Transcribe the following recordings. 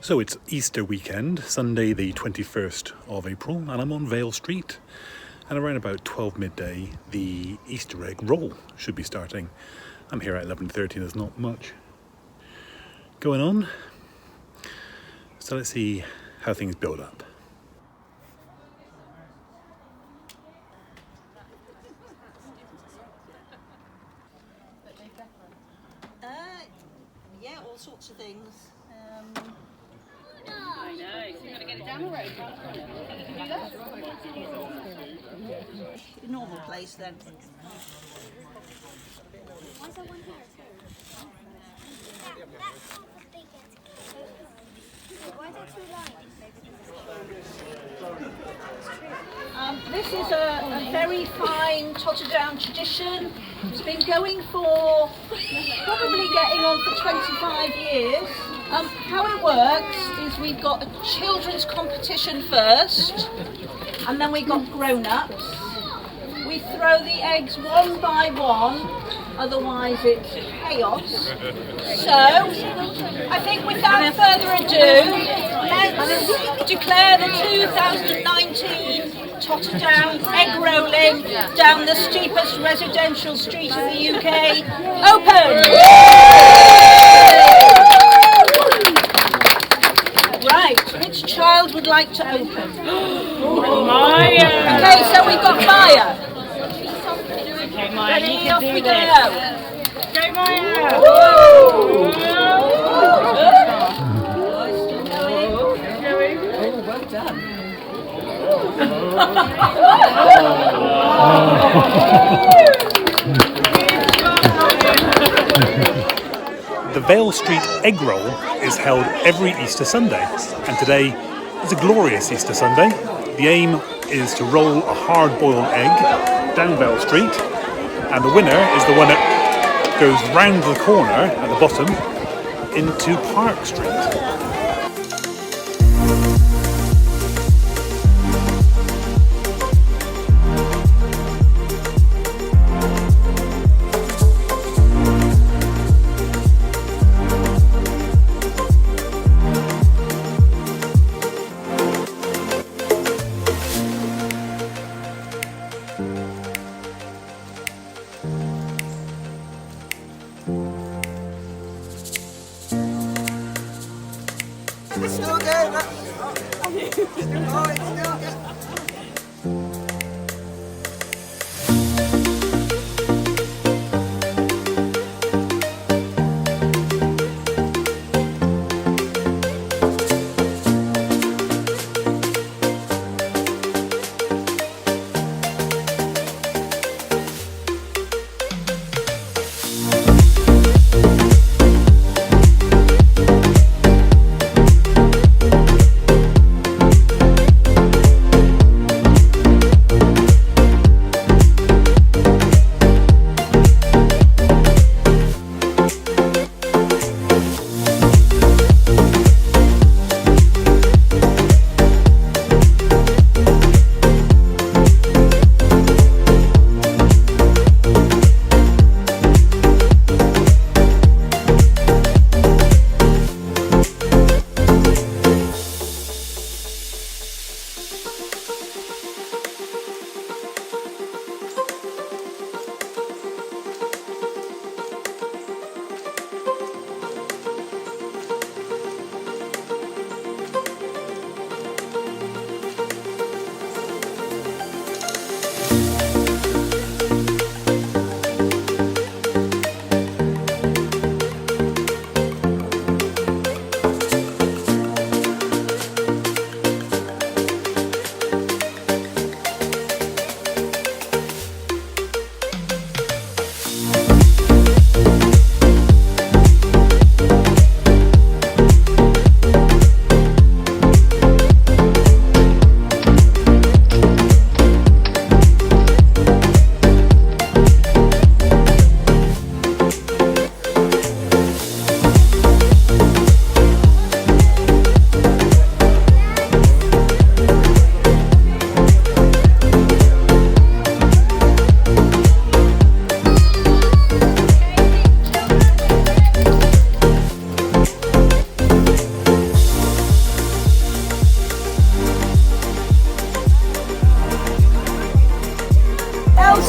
So it's Easter weekend, Sunday the 21st of April, and I'm on Vale Street. And around about 12 midday, the Easter egg roll should be starting. I'm here at 11:30 and there's not much going on. So let's see how things build up. Yeah, all sorts of things. I know, so you've got to get it down the road. A normal place then. Why is there one here too? That's not the biggest cake. Why is there two lines? This is a very fine Totterdown tradition. It's been going for probably getting on for 25 years. How it works is we've got a children's competition first, and then we've got grown-ups. We throw the eggs one by one, otherwise it's chaos. So, I think without further ado, let's declare the 2019 Totterdown egg rolling down the steepest residential street in the UK open! Right, which child would like to open? Maya! Okay, so we've got Maya. Okay, Maya, you Ready, can off do we this. go. Go, Maya! Woo! The Vale Street egg roll is held every Easter Sunday, and today is a glorious Easter Sunday. The aim is to roll a hard-boiled egg down Vale Street, and the winner is the one that goes round the corner at the bottom into Park Street.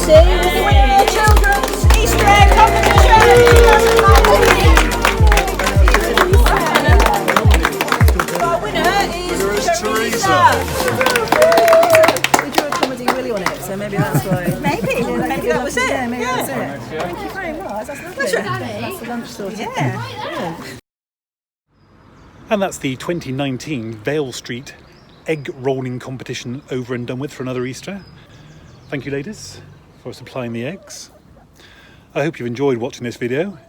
Lucy with the winner of the Children's Easter egg competition 2019. Our winner is Teresa. We drew a comedy Willy on it, so maybe that's why. Maybe that was it. Yeah, maybe that's it. Thank you very much. That's lovely. That's the lunch sorted. Yeah. And that's the 2019 Vale Street egg rolling competition over and done with for another Easter. Thank you, ladies, for supplying the eggs. I hope you've enjoyed watching this video.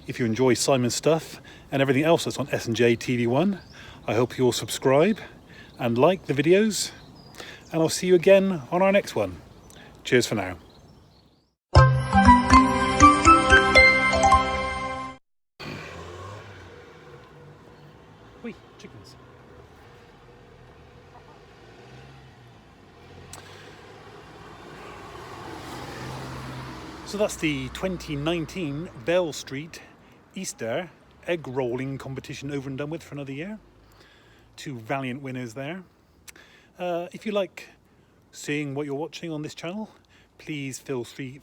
If you enjoy Simon's stuff and everything else that's on S&J TV1, I hope you'll subscribe and like the videos. And I'll see you again on our next one. Cheers for now. Wait, chickens. So that's the 2019 Vale Street Easter egg rolling competition over and done with for another year. 2 valiant winners there. If you like seeing what you're watching on this channel, please feel free